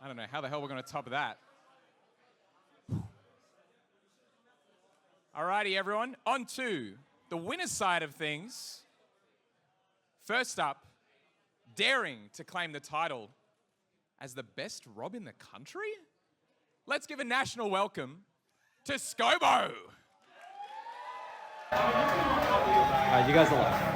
I don't know how the hell we're going to top that. Alrighty, everyone. On to the winner's side of things. First up, daring to claim the title as the best Rob in the country? Let's give a national welcome to Scobo. All right, you guys are left.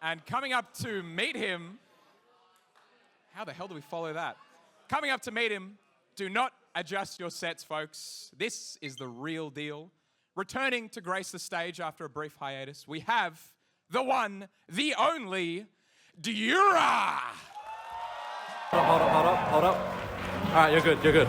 And coming up to meet him, how the hell do we follow that? Coming up to meet him, do not adjust your sets, folks. This is the real deal. Returning to grace the stage after a brief hiatus, we have the one, the only, Dura. Hold up. All right, you're good.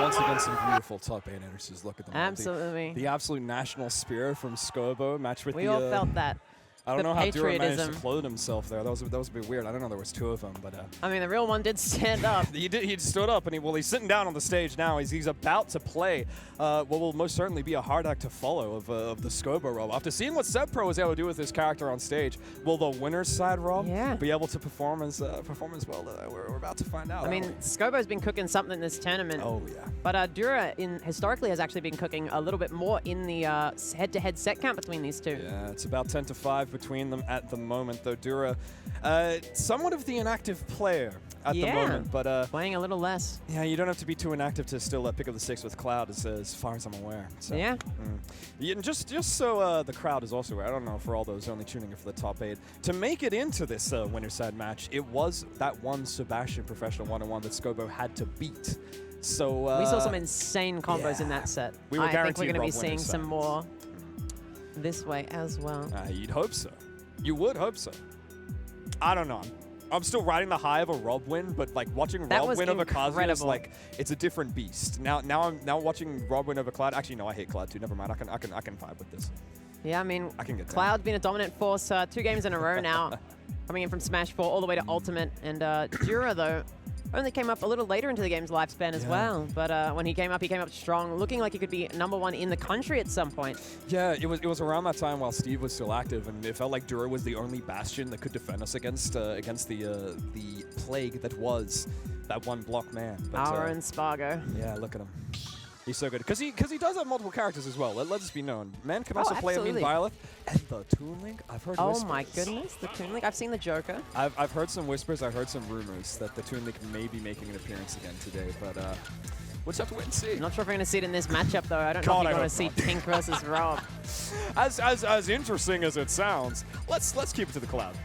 Once again, some beautiful top 8 entrances. Look at them. Absolutely. The absolute national spirit from Scobo matched with we all felt that. I don't know how Dura managed to patriotism. clothe himself there. That was a bit weird. I don't know there was 2 of them, but I mean, the real one did stand up. he stood up, and he's sitting down on the stage now. He's about to play what will most certainly be a hard act to follow of the Scobo Rob. After seeing what Pro was able to do with his character on stage, will the winner's side Rob be able to perform as well? We're about to find out. I mean, Scobo's been cooking something this tournament. Oh yeah. But Dura historically has actually been cooking a little bit more in the head-to-head set count between these two. Yeah, it's about 10-5 between them at the moment, though Dura, somewhat of the inactive player at the moment, but playing a little less. Yeah, you don't have to be too inactive to still pick up the 6 with Cloud, as far as I'm aware. So, yeah. Yeah, and just so the crowd is also aware, I don't know for all those only tuning in for the top 8, to make it into this winner's side match, it was that one Sebastian professional 1-on-1 that Scobo had to beat. So we saw some insane combos in that set. We were I think we're guaranteed going to be Rob seeing winner's some side. more this way as well. You'd hope so. You would hope so. I don't know. I'm still riding the high of a Rob win, but like watching Rob win over Kazuya is like it's a different beast. Now I'm watching Rob win over Cloud. Actually, no, I hate Cloud too. Never mind. I can vibe with this. Yeah, I mean, I can get Cloud's been a dominant force 2 games in a row now, coming in from Smash 4 all the way to Ultimate, and Dura though only came up a little later into the game's lifespan as well. But when he came up strong, looking like he could be #1 in the country at some point. Yeah, it was around that time while Steve was still active, and it felt like Dura was the only bastion that could defend us against the plague that was that one block man. But, Our own Spargo. Yeah, look at him. He's so good. Because he does have multiple characters as well. Let us be known. Man can also play a mean Violet. And the Toon Link, I've heard whispers. Oh my goodness, the Toon Link. I've seen the Joker. I've heard some whispers. I've heard some rumors that the Toon Link may be making an appearance again today. But we'll just have to wait and see. Not sure if we're going to see it in this matchup, though. I don't know if you're going to see Pink versus Rob. As interesting as it sounds, let's keep it to the Cloud.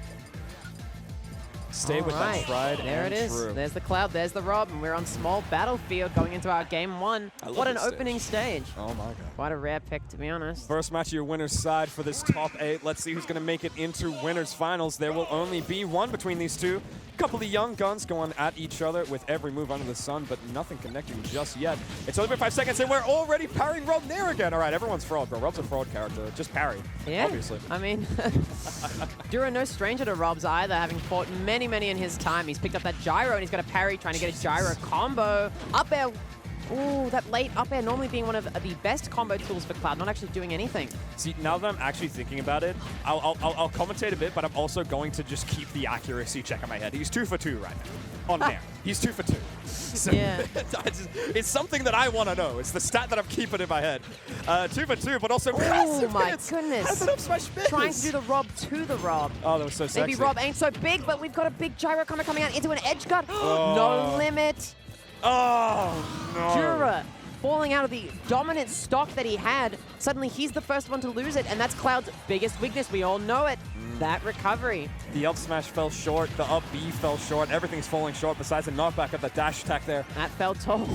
Stay with that tried There and it is. true. There's the Cloud, there's the Rob, and we're on small battlefield going into our game 1. What an this stage. opening stage. Oh my god. Quite a rare pick, to be honest. First match of your winner's side for this top 8. Let's see who's going to make it into winners finals. There will only be one between these two. A couple of young guns going at each other with every move under the sun, but nothing connecting just yet. It's only been 5 seconds, and we're already parrying Rob near again. All right, everyone's fraud, bro. Rob's a fraud character. Just parry, Yeah, obviously. I mean, Dura no stranger to Rob's either, having fought many, many in his time. He's picked up that gyro, and he's got a parry, trying to get a gyro combo. Up air. Ooh, that late up air normally being one of the best combo tools for Cloud, not actually doing anything. See, now that I'm actually thinking about it, I'll commentate a bit, but I'm also going to just keep the accuracy check in my head. He's 2 for 2 right now on air. He's 2 for 2. So Yeah. it's something that I want to know. It's the stat that I'm keeping in my head. 2 for 2, but also massive my hits. goodness. Has an up smash miss. Trying to do the Rob to the Rob. Oh, that was so sexy. Maybe Rob ain't so big, but we've got a big gyro coming out into an edge guard. No limit. Oh, no. Dura falling out of the dominant stock that he had. Suddenly he's the first one to lose it, and that's Cloud's biggest weakness. We all know it. That recovery. The up smash fell short. The up B fell short. Everything's falling short besides the knockback of the dash attack there. That fell tall.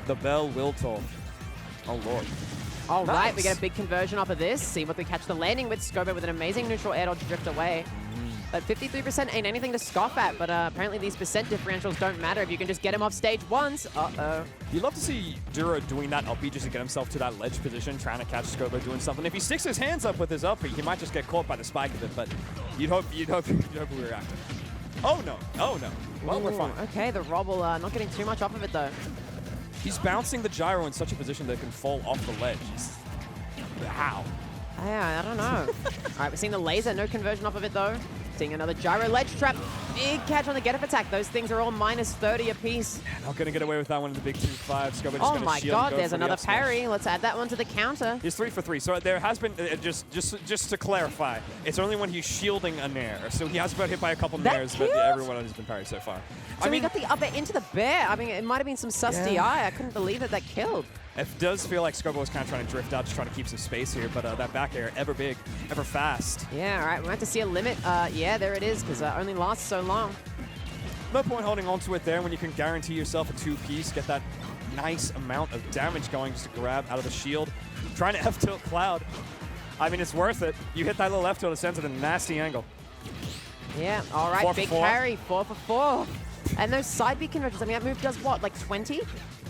The bell will toll. Oh, Lord. All Nice. right, we get a big conversion off of this. See what we catch the landing with Scobo with an amazing neutral air dodge drift away. But 53% ain't anything to scoff at, but apparently these percent differentials don't matter if you can just get him off stage once. Uh-oh. You'd love to see Dura doing that up B just to get himself to that ledge position, trying to catch Scobo doing something. If he sticks his hands up with his up B, he might just get caught by the spike of it, but you'd hope we react. Oh, no. Oh, no. Well, we're fine. Okay, the Rob will not getting too much off of it, though. He's bouncing the gyro in such a position that it can fall off the ledge. How? Yeah, I don't know. All right, we're seeing the laser. No conversion off of it, though. Seeing another gyro ledge trap. Big catch on the get-up attack. Those things are all minus 30 apiece. Not going to get away with that one in the big 2-5. Scobo just Oh going to my shield god, and go there's for the another up smash. parry. Let's add that one to the counter. He's 3 for 3. So there has been, just to clarify, it's only when he's shielding a nair. So he has been hit by a couple That nairs, but killed? everyone has been parried so far. So we got the up air into the bear. I mean, it might have been some sus DI. I couldn't believe that killed. It does feel like Scobo was kind of trying to drift out, just trying to keep some space here, but that back air, ever big, ever fast. Yeah, all right, we have to see a limit. Yeah, there it is, because only lasts so long. No point holding on to it there when you can guarantee yourself a 2-piece, get that nice amount of damage going just to grab out of the shield. Trying to F-tilt Cloud. I mean, it's worth it. You hit that little F-tilt, it sends it at a nasty angle. Yeah, all right, 4 for big 4. carry, 4 for 4. And those side B conversions, I mean, that move does what, like 20?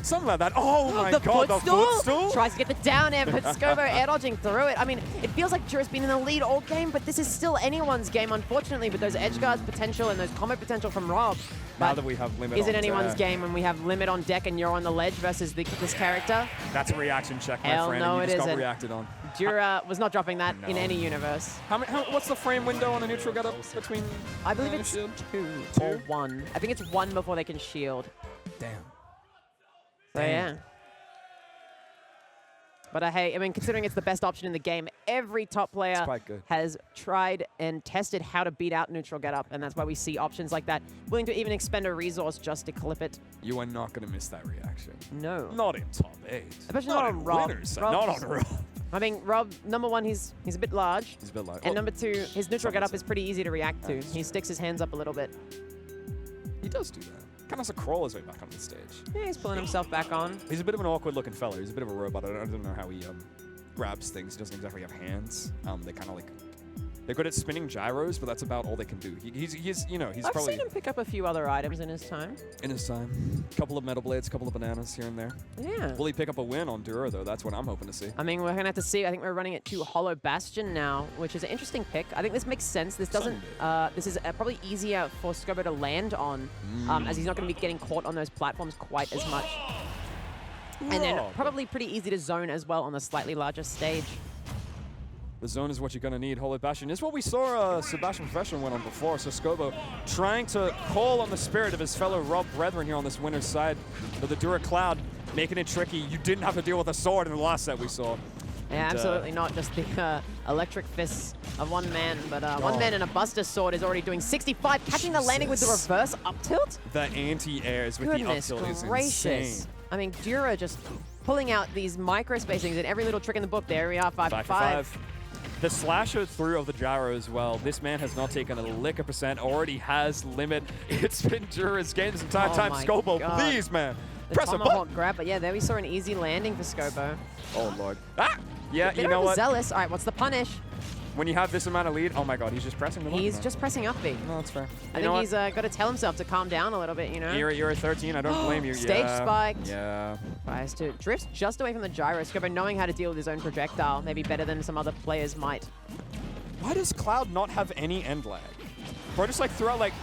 Something like that. Oh my the god, the footstool? Tries to get the down air, but Scobo air dodging through it. I mean, it feels like Dura's been in the lead all game, but this is still anyone's game, unfortunately, with those edge guards potential and those combo potential from Rob. Now But that we have limit is it on anyone's deck. game when we have limit on deck and you're on the ledge versus this character? That's a reaction check, my Hell friend, no, and you it just got isn't. reacted on. Dura was not dropping that in No. any universe. What's the frame window on a neutral get up between? I believe and it's shield? 2 or 1. I think it's 1 before they can shield. Damn. So yeah. But hey, I mean, considering it's the best option in the game, every top player quite good. has tried and tested how to beat out neutral get up, and that's why we see options like that, willing to even expend a resource just to clip it. You are not going to miss that reaction. No. Not in top 8. Especially not on in Rob. winners. Rob's- Not on Rob. I mean, Rob, number one, he's a bit large. He's a bit like. And number two, his neutral get up is pretty easy to react to. Nice. He sticks his hands up a little bit. He does do that. Kind of has to crawl his way back on the stage. Yeah, he's pulling himself back on. He's a bit of an awkward looking fella. He's a bit of a robot. I don't know how he grabs things. He doesn't exactly have hands. They kind of like, they're good at spinning gyros, but that's about all they can do. He's you know, he's I've probably seen him pick up a few other items in his time. in his time. Couple of metal blades, couple of bananas here and there. Yeah. Will he pick up a win on Dura though? That's what I'm hoping to see. I mean, we're going to have to see. I think we're running it to Hollow Bastion now, which is an interesting pick. I think this makes sense. This doesn't. This is probably easier for Scobo to land on, as he's not going to be getting caught on those platforms quite as much. And then probably pretty easy to zone as well on the slightly larger stage. The zone is what you're going to need. Holy Bastion is what we saw Sebastian Professional went on before. So Scobo trying to call on the spirit of his fellow Rob brethren here on this winner's side. But the Dura Cloud making it tricky. You didn't have to deal with a sword in the last set we saw. Yeah, absolutely not. Just the electric fists of one man. But one man and a Buster Sword is already doing 65, catching the landing with the reverse up tilt. The anti-airs with the up Goodness tilt is gracious. insane. I mean, Dura just pulling out these micro spacings and every little trick in the book. There we are, 5 for 5. The slasher through of the gyro as well. This man has not taken a lick of percent, already has limit. It's been Dura's game this entire time. my Scobo, God. please, man. The Press a tomahawk button. grab, but yeah, there we saw an easy landing for Scobo. Oh, Lord. Ah! Yeah, Bit you know what? overzealous. All right, what's the punish? When you have this amount of lead, oh my God, he's just pressing the button. He's just pressing up B. No, that's fair. I think he's got to tell himself to calm down a little bit, you know? You're at 13, I don't blame you. Stage yeah. spiked. Yeah. Tries to drift just away from the gyro. Scobo knowing how to deal with his own projectile, maybe better than some other players might. Why does Cloud not have any end lag? Or just like throw out like,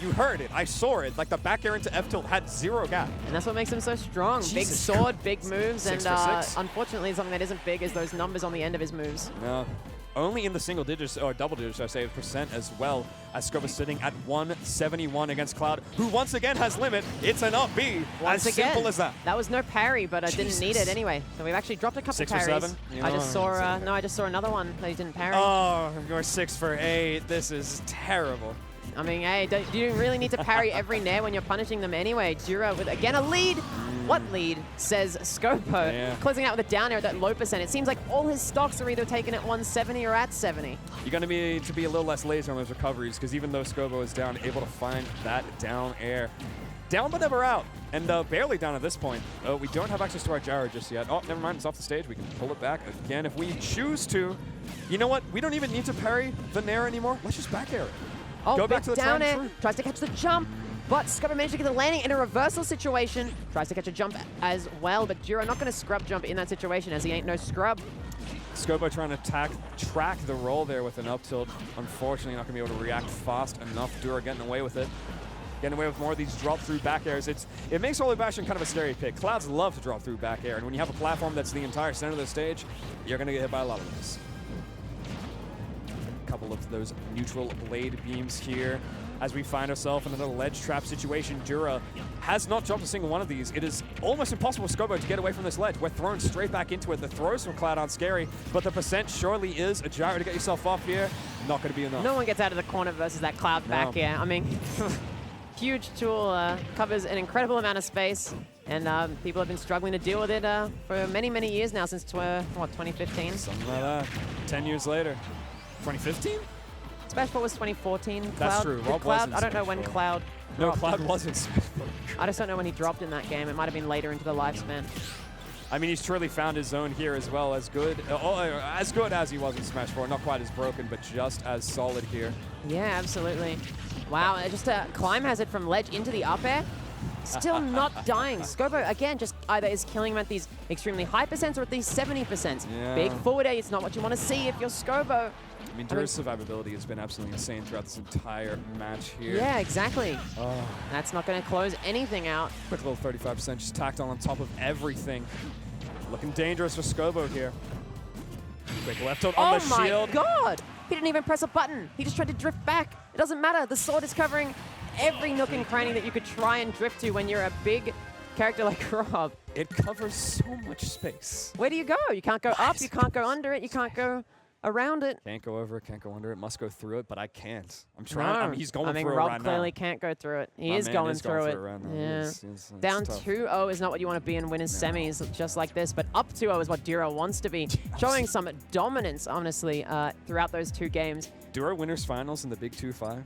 you heard it, I saw it. Like the back air into F tilt had 0 gap. And that's what makes him so strong. Big Jesus sword, Christ. big moves, 6 and for 6. unfortunately something that isn't big is those numbers on the end of his moves. No. Only in the single digits, or double digits, I say, percent as well, as Scobo's sitting at 171 against Cloud, who once again has limit. It's an up B. Once as again, simple as that. That was no parry, but I didn't need Jesus. it anyway. So we've actually dropped a couple 6 for parries. 7? You I know, just saw, no, I just saw another one that he didn't parry. Oh, you're 6 for 8. This is terrible. I mean, hey, you don't really need to parry every nair when you're punishing them anyway. Dura with, again, a lead. What lead, says Scobo. Yeah. Closing out with a down air at that low percent. It seems like all his stocks are either taken at 170 or at 70. You're going to need to be a little less lazy on those recoveries, because even though Scobo is down, able to find that down air. Down but never out, and barely down at this point. We don't have access to our gyro just yet. Oh, never mind, it's off the stage. We can pull it back again if we choose to. You know what? We don't even need to parry the nair anymore. Let's just back air it. Oh, Go back to the down tried and air, true. tries to catch the jump, but Scobo managed to get the landing in a reversal situation. Tries to catch a jump as well, but Dura not going to scrub jump in that situation as he ain't no scrub. Scobo trying to track the roll there with an up tilt. Unfortunately, not going to be able to react fast enough. Dura getting away with it. Getting away with more of these drop-through back airs. It makes Holy Bastion kind of a scary pick. Clouds love to drop through back air, and when you have a platform that's the entire center of the stage, you're going to get hit by a lot of those. A couple of those neutral blade beams here. As we find ourselves in another ledge trap situation, Dura has not dropped a single one of these. It is almost impossible for Scobo to get away from this ledge. We're thrown straight back into it. The throws from Cloud aren't scary, but the percent surely is a gyro to get yourself off here. Not going to be enough. No one gets out of the corner versus that Cloud back air. I mean, huge tool, covers an incredible amount of space, and people have been struggling to deal with it for many, many years now, since, 2015? Something like that. 10 years later. 2015? Smash 4 was 2014. That's Cloud, true. did Rob was Cloud, in I don't know Smash when 4. Cloud No, dropped. Cloud wasn't Smash 4. I just don't know when he dropped in that game. It might have been later into the lifespan. I mean, he's truly found his zone here as well. As good as he was in Smash 4. Not quite as broken, but just as solid here. Yeah, absolutely. Wow, just a climb hazard from ledge into the up air. Still not dying. Scobo, again, just either is killing him at these extremely high percents or at these 70%. Yeah. Big forward air, it's not what you want to see if you're Scobo. I mean, Dura's survivability has been absolutely insane throughout this entire match here. Yeah, exactly. Oh. That's not going to close anything out. Quick little 35% just tacked on top of everything. Looking dangerous for Scobo here. Quick left tilt on the shield. Oh my God! He didn't even press a button. He just tried to drift back. It doesn't matter. The sword is covering every nook and cranny that you could try and drift to when you're a big character like Rob. It covers so much space. Where do you go? You can't go up. You can't go under it. You can't go around it. Can't go over it, can't go under it, must go through it, but I can't. I'm trying. I mean, he's going through Rob it right clearly now. can't go through it. He My is man going is through it. right now. Yeah. It's Down tough. 2-0 is not what you want to be in winners semis, just like this, but up 2-0 is what Dura wants to be, showing some dominance, honestly, throughout those two games. Dura winners finals in the Big 2-5.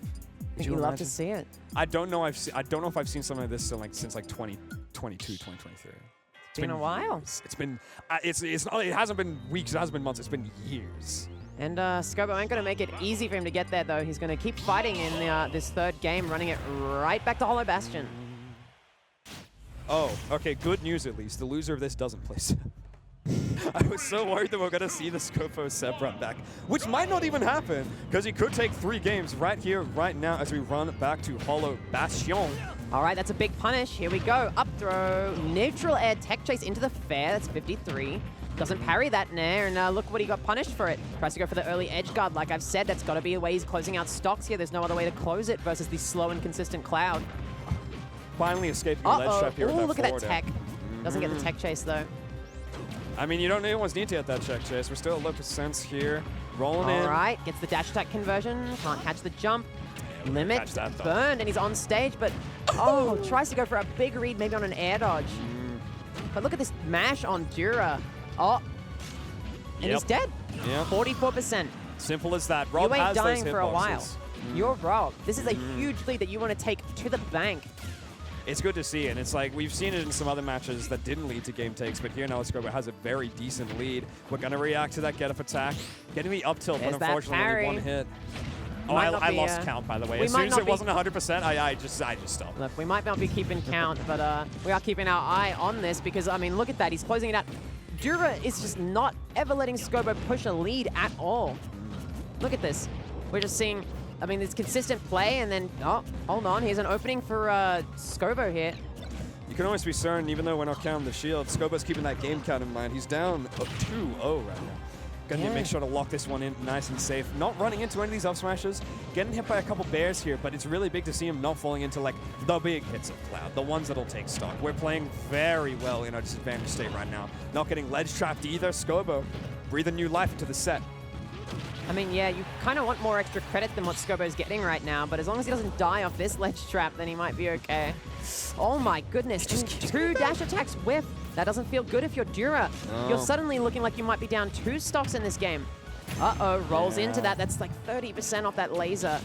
You love to see it. I don't know. I don't know if I've seen something like this since like 2022, 2023. It's been a while. years. It's been. It hasn't been weeks. It hasn't been months. It's been years. And Scobo ain't going to make it easy for him to get there, though. He's going to keep fighting in this third game, running it right back to Hollow Bastion. Oh, okay. Good news at least. The loser of this doesn't play Seb. I was so worried that we're going to see the Scobo Seb run back, which might not even happen, because he could take 3 games right here, right now, as we run back to Hollow Bastion. All right, that's a big punish. Here we go. Up throw. Neutral air tech chase into the fair. That's 53. Doesn't parry that nair, and look what he got punished for it. Tries to go for the early edge guard. Like I've said, that's got to be a way he's closing out stocks here. There's no other way to close it versus the slow and consistent Cloud. Finally escaping the ledge trap here. Oh, look at that forward air. tech. Doesn't get the tech chase, though. I mean, you don't almost need to get that check chase. We're still at low percents here. Rolling in. All right, gets the dash attack conversion. Can't catch the jump. Limit Catch that, though. burned, and he's on stage, but tries to go for a big read, maybe on an air dodge. But look at this mash on Dura. Oh, and he's dead. Yeah. 44%. Simple as that. Rob You ain't has those dying for a while. hitboxes. You're Rob. This is a huge lead that you want to take to the bank. It's good to see, and it's like we've seen it in some other matches that didn't lead to game takes, but here now Scobo has a very decent lead. We're going to react to that get-up attack. Getting the up tilt, but There's that unfortunately parry. only one hit. Oh, Might I not lost be, count, by the way. we As might soon as not it be- wasn't 100%, I just stopped. Look, we might not be keeping count, but we are keeping our eye on this because, I mean, look at that. He's closing it out. Dura is just not ever letting Scobo push a lead at all. Look at this. We're just seeing, I mean, this consistent play, and then, oh, hold on. Here's an opening for Scobo here. You can almost be certain, even though we're not counting the shield, Scobo's keeping that game count in mind. He's down 2-0 right now. Gonna make sure to lock this one in nice and safe. Not running into any of these up smashes, getting hit by a couple bears here, but it's really big to see him not falling into like the big hits of Cloud, the ones that'll take stock. We're playing very well in our disadvantaged state right now. Not getting ledge trapped either. Scobo breathing new life into the set. I mean, yeah, you kind of want more extra credit than what Scobo's getting right now, but as long as he doesn't die off this ledge trap, then he might be okay. Oh my goodness, just 2 dash attacks whiff. That doesn't feel good if you're Dura. No. You're suddenly looking like you might be down 2 stocks in this game. Uh-oh, rolls into that. That's like 30% off that laser.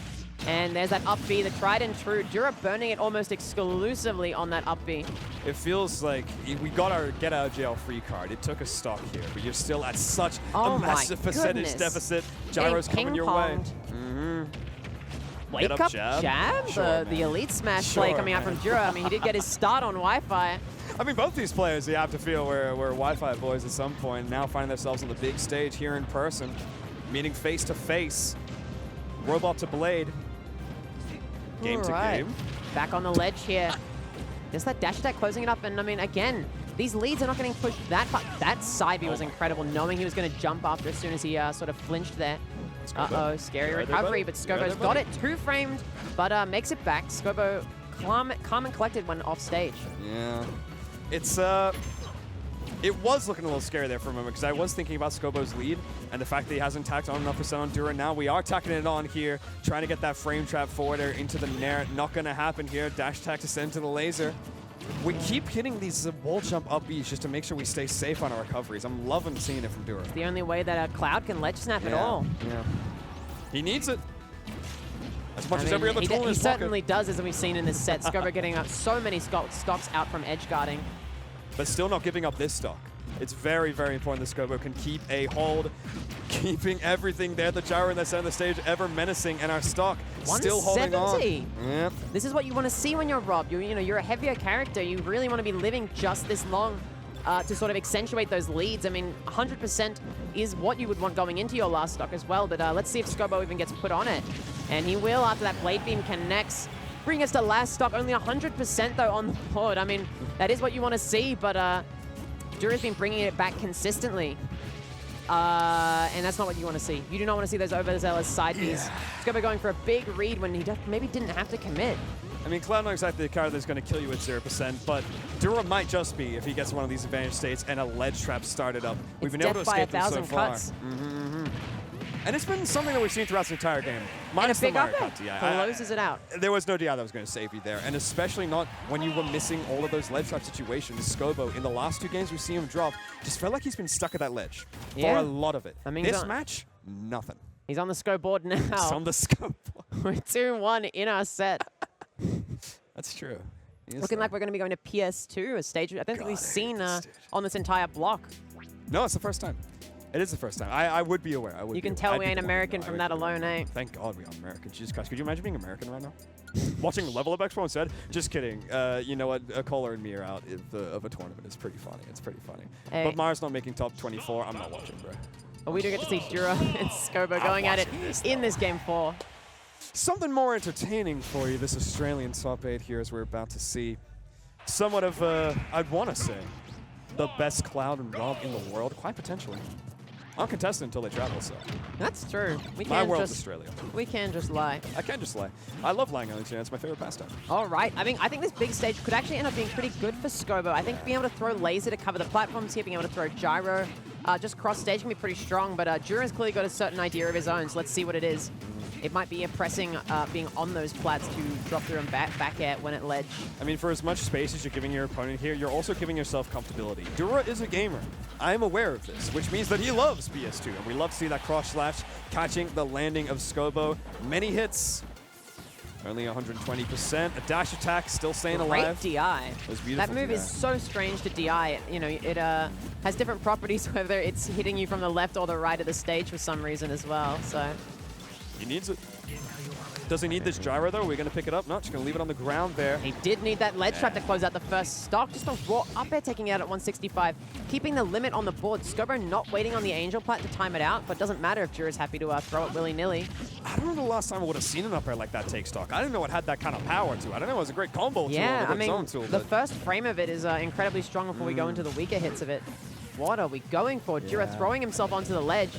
And there's that up B, the tried and true. Dura burning it almost exclusively on that up B. It feels like we got our get out of jail free card. It took a stock here, but you're still at such a massive percentage deficit. Gyro's coming your way. Wake Get up jab? Sure, Sure, the elite smash play coming out from Dura. I mean, he did get his start on Wi-Fi. I mean, both these players, you have to feel were Wi-Fi boys at some point, now finding themselves on the big stage here in person, meeting face to face. Robot to Blade. Game to game. Back on the ledge here. Just that dash attack closing it up, and I mean, again, these leads are not getting pushed that far. That side B was incredible, knowing he was going to jump after as soon as he sort of flinched there. Uh-oh, scary recovery, but Scobo's got it 2-framed, but makes it back. Scobo calm and collected when off stage. Yeah. It's, it was looking a little scary there for a moment because I was thinking about Scobo's lead and the fact that he hasn't tacked on enough percent on Dura. Now we are tacking it on here, trying to get that frame trap forward or into the Nair. Not going to happen here. Dash attack to send to the laser. We keep hitting these wall jump up Bs just to make sure we stay safe on our recoveries. I'm loving seeing it from Dura. It's the only way that a Cloud can ledge snap at all. Yeah. He needs it. As much as every other tool in he his certainly pocket. does, as we've seen in this set. Scobo getting up so many stocks out from edge guarding. But still not giving up this stock. It's very, very important that Scobo can keep a hold, keeping everything there. The gyro in the center of the stage ever menacing, and our stock still holding on. Yep. This is what you want to see when you're Rob. You're a heavier character. You really want to be living just this long to sort of accentuate those leads. I mean, 100% is what you would want going into your last stock as well. But let's see if Scobo even gets put on it. And he will after that blade beam connects. Bring us to last stock, only 100% though on the board. I mean, that is what you want to see, but Dura's been bringing it back consistently. And that's not what you want to see. You do not want to see those overzealous side Bs. Scobo going for a big read when he maybe didn't have to commit. I mean, Cloud not exactly the card that's going to kill you at 0%, but Dura might just be if he gets one of these advantage states and a ledge trap started up. We've been able to escape them so far. And it's been something that we've seen throughout the entire game. Minus the Mario Kart DI. Closes it out. There was no DI that was going to save you there, and especially not when you were missing all of those ledge trap situations. Scobo, in the last 2 games we've seen him drop, just felt like he's been stuck at that ledge for a lot of it. I mean, this match, nothing. He's on the Scobo board now. He's on the Scobo. We're 2-1 in our set. That's true. Looking like we're going to be going to PS2, a stage I don't think we've seen on this entire block. No, it's the first time. It is the first time. I would be aware. You can tell we ain't American from that alone, eh? Thank God we are American. Jesus Christ. Could you imagine being American right now? Watching Level Up Expo instead? Just kidding. You know what? A Kohler and me are out of a tournament. It's pretty funny. It's pretty funny. Hey. But Mars not making top 24. I'm not watching, bro. But we do get to see Dura and Scobo going at it in this game 4. Something more entertaining for you, this Australian top 8 here, as we're about to see. Somewhat of, I'd want to say, the best Cloud and Rob in the world, quite potentially. Uncontested until they travel, so. That's true. My world's Australia. We can just lie. I can just lie. I love lying on the internet. It's my favorite pastime. All right. I think this big stage could actually end up being pretty good for Scobo. I think being able to throw laser to cover the platforms here, being able to throw gyro, just cross stage can be pretty strong. But Dura's clearly got a certain idea of his own, so let's see what it is. It might be a pressing, being on those plats to drop through and back air when at ledge. I mean, for as much space as you're giving your opponent here, you're also giving yourself comfortability. Dura is a gamer. I'm aware of this, which means that he loves PS2. And we love to see that cross slash catching the landing of Scobo. Many hits. Only 120%. A dash attack still staying alive. Great DI. It was beautiful. That move is so strange to DI. You know, it has different properties whether it's hitting you from the left or the right of the stage for some reason as well. So He needs it. Does he need this gyro, though? Are we going to pick it up? No, just going to leave it on the ground there. he did need that ledge trap to close out the first stock. Just a raw up air taking it out at 165. Keeping the limit on the board. Scobo not waiting on the Angel Plat to time it out, but doesn't matter if Dura's happy to throw it willy-nilly. I don't know the last time I would have seen an up air like that take stock. I didn't know it had that kind of power to it. I don't know it was a great combo tool, Yeah, a I good mean, zone tool. the but first frame of it is incredibly strong before we go into the weaker hits of it. What are we going for? Dura Yeah. throwing himself onto the ledge.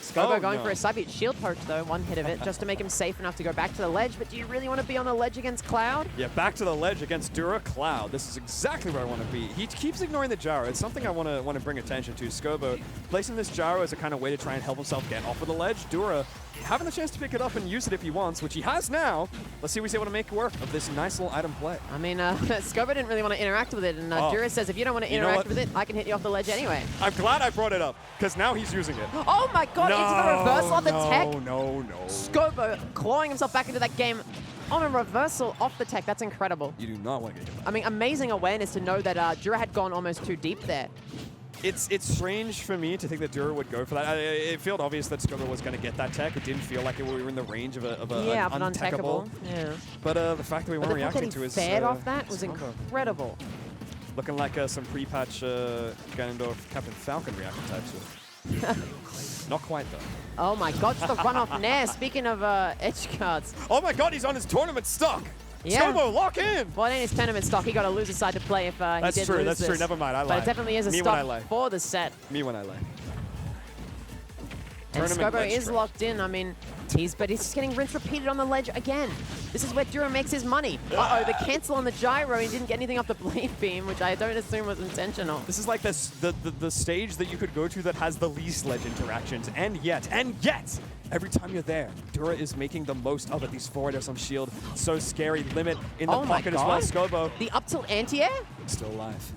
Scobo Oh, going no. for a side beat shield poke though, one hit of it, just to make him safe enough to go back to the ledge. But do you really want to be on the ledge against Cloud? Yeah, back to the ledge against Dura Cloud. This is exactly where I want to be. He keeps ignoring the gyro. It's something I want to bring attention to. Scobo placing this gyro as a kind of way to try and help himself get off of the ledge. Dura having the chance to pick it up and use it if he wants, which he has now. Let's see if he's able to make work of this nice little item play. I mean, Scobo didn't really want to interact with it, and Dura says, if you don't want to You know interact what? with it, I can hit you off the ledge anyway. I'm glad I brought it up, because now he's using it. Oh my god, into the reversal on the tech. No. Scobo clawing himself back into that game on a reversal off the tech. That's incredible. You do not want to get hit. I mean, amazing awareness to know that Dura had gone almost too deep there. It's strange for me to think that Dura would go for that. It felt obvious that Scobo was going to get that tech. It didn't feel like we were in the range of Yeah, an but untechable. untechable. Yeah. But the fact that we But weren't the fact reacting that to he his fared off that was Scobo. incredible. Looking like some pre-patch Ganondorf Captain Falcon reaction types. Not quite, though. Oh my god, just the run-off nair. Speaking of edge cards. Oh my god, he's on his tournament stock! Yeah. Scobo, lock in! Well, in his tournament stock, he got a loser side to play if he That's did true, lose that's this. true. Never mind, I But lied. it definitely is a Me when I lie. stock for the set. Me when I lay. And Tournament Scobo ledge is trap. locked in. I mean, he's just getting rinse repeated on the ledge again. This is where Dura makes his money. Uh-oh, the cancel on the gyro. He didn't get anything off the blade beam, which I don't assume was intentional. This is like this, the stage that you could go to that has the least ledge interactions, and yet, every time you're there, Dura is making the most of it. These forward airs on shield, so scary. Limit in the Oh my pocket as well. God. Scobo The up tilt anti-air? still alive.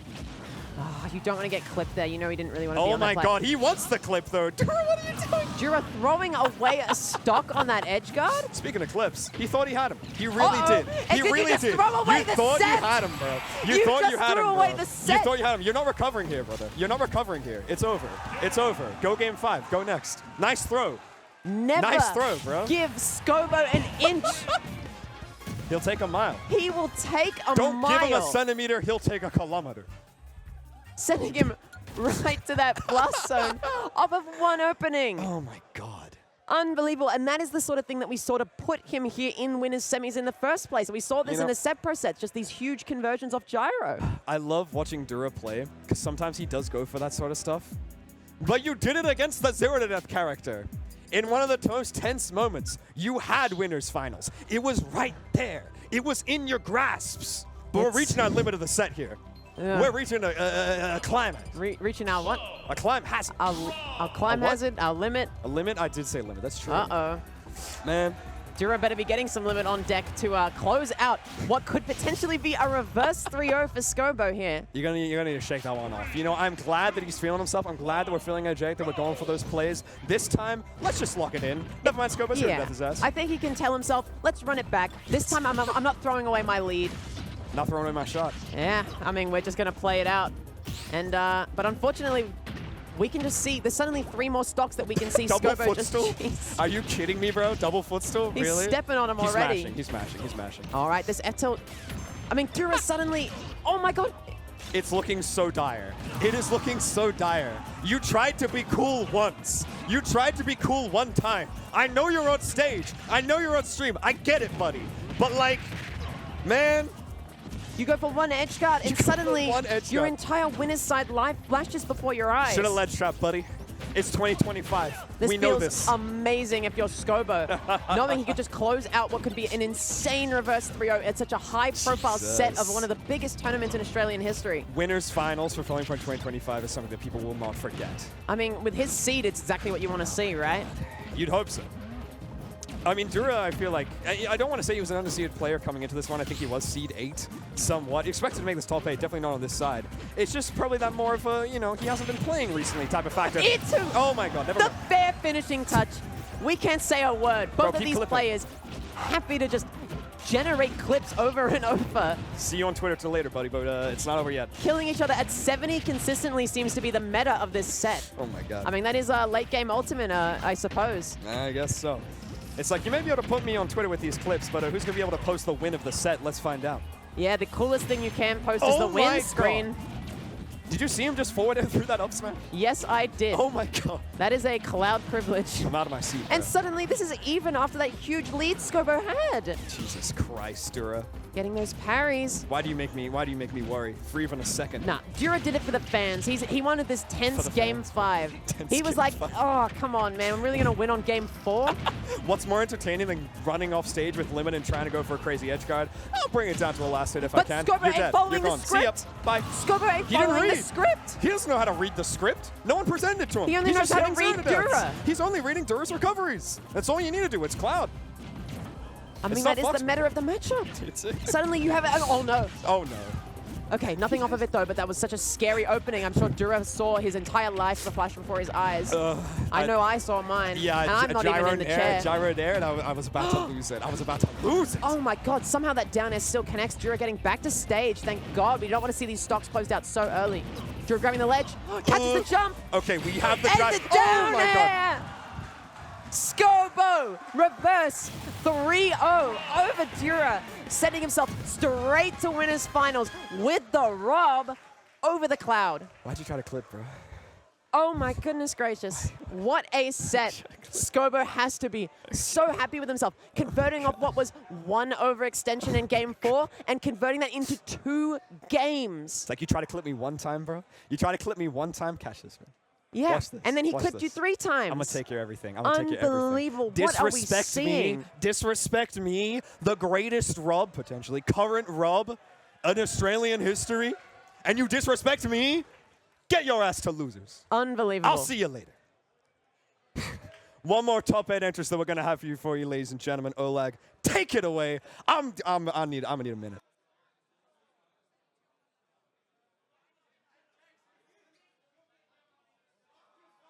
Oh, you don't want to get clipped there. You know he didn't really want to be Oh on that my play. god, he wants the clip though. Dura, what are you doing? Dura throwing away a stock on that edge guard? Speaking of clips, he thought he had him. He really Uh-oh. did. And He did you really just did. throw away You the thought set? you had him, bro. You thought just you had threw him, away bro. the You set. thought you had him. You're not recovering here, brother. You're not recovering here. It's over. It's over. Go game 5. Go next. Nice throw. Never Nice throw, bro. give Scobo an inch. He'll take a mile. He will take a Don't mile. give him a centimeter. He'll take a kilometer. Sending him right to that plus zone off of one opening. Oh my god. Unbelievable. And that is the sort of thing that we sort of put him here in winners semis in the first place. We saw this You know- in the set pro sets, just these huge conversions off gyro. I love watching Dura play because sometimes he does go for that sort of stuff. But you did it against the 0 to death character. In one of the most tense moments, you had winners finals. It was right there. It was in your grasps. But we're reaching our limit of the set here. Yeah. We're reaching a climax. Reaching our what? A climb has Our climb A what? hazard, our limit. a limit. I did say limit. That's true. Uh-oh. Man, Dura better be getting some limit on deck to close out what could potentially be a reverse 3-0 for Scobo here. you're gonna need to shake that one off. You know, I'm glad that he's feeling himself. I'm glad that we're feeling Jake, that we're going for those plays. This time, let's just lock it in. Never mind, Scobo's here to death his ass. I think he can tell himself, let's run it back. This time I'm not throwing away my lead. Not throwing away my shot. Yeah, I mean, we're just going to play it out. And but unfortunately, we can just see, there's suddenly 3 more stocks that we can see Double Scobo just... footstool? Jeez. Are you kidding me, bro? Double footstool? He's Really? stepping on him He's already. Smashing. He's smashing. He's smashing. All right, this F-tilt. I mean, Dura suddenly... Oh my god. It's looking so dire. It is looking so dire. You tried to be cool once. You tried to be cool one time. I know you're on stage. I know you're on stream. I get it, buddy. But like, man, You go for one edge guard, and suddenly one edge your guard. entire winner's side life flashes before your eyes. should have ledge trap, buddy. It's 2025. This we know feels this. amazing if you're Scobo. Knowing he could just close out what could be an insane reverse 3-0 at such a high-profile set of Jesus. one of the biggest tournaments in Australian history. Winners finals for Flowing Point 2025 is something that people will not forget. I mean, with his seed, it's exactly what you want to see, right? You'd hope so. I mean, Dura, I feel like, I don't want to say he was an underseeded player coming into this one. I think he was seed 8 somewhat. He expected to make this top 8, definitely not on this side. It's just probably that more of a, you know, he hasn't been playing recently type of factor. Oh my god, never The mind. fair finishing touch. We can't say a word. Both of keep these clipping. players happy to just generate clips over and over. See you on Twitter till later, buddy, but it's not over yet. Killing each other at 70 consistently seems to be the meta of this set. Oh my god. I mean, that is a late game ultimate, I suppose. I guess so. It's like, you may be able to put me on Twitter with these clips, but who's going to be able to post the win of the set? Let's find out. Yeah, the coolest thing you can post is the Oh my win screen. God. Did you see him just forward and through that up smash? Yes, I did. Oh my god. That is a cloud privilege. I'm out of my seat. And bro. suddenly, this is even after that huge lead Scobo had. Jesus Christ, Dura. Getting those parries. Why do you make me worry for even a second? Nah, Dura did it for the fans. He wanted this tense the game fans. 5. Tense He was game like, 5. oh, come on, man. I'm really going to win on game 4? What's more entertaining than running off stage with Limit and trying to go for a crazy edge guard? I'll bring it down to a last hit if I But can. Scobo You're ain't dead. following You're the gone. See ya. script. Bye. Scobo ain't He didn't following the read. script. He doesn't know how to read the script. No one presented it to him. He only He's knows just how to hitting read Xanadu Dura. attacks. He's only reading Dura's recoveries. That's all you need to do. It's Cloud. I mean, It's that not is the Fox- meta of the matchup. It's it. Suddenly you have it. Oh, no. Oh no. Okay, nothing off of it, though, but that was such a scary opening. I'm sure Dura saw his entire life flash before his eyes. I know I saw mine. Yeah, and I'm not even in the chair. gyro in air, and I was about to lose it. I was about to lose it. Oh my god, somehow that down air still connects. Dura getting back to stage. Thank god. We don't want to see these stocks closed out so early. Dura grabbing the ledge. Catches the jump. Okay, we have the And drive. the down Oh my god. air. Scobo reverse 3-0 over Dura, sending himself straight to winners finals with the Rob over the Cloud. Why'd you try to clip, bro? Oh my goodness gracious. What a set. Scobo has to be so happy with himself, converting off what was one overextension in game 4 and converting that into 2 games. It's like you try to clip me one time, bro. You try to clip me one time, catch this, man. Yeah, Watch this. and then he Watch clipped you this. 3 times. I'm gonna take your everything. I'm gonna take your everything. Unbelievable. What are we seeing? Disrespect me, the greatest Rob, potentially, current Rob in Australian history, and you disrespect me? Get your ass to losers. Unbelievable. I'll see you later. One more top 8 entrance that we're gonna have for you, ladies and gentlemen. Olag, take it away. I'm gonna need a minute.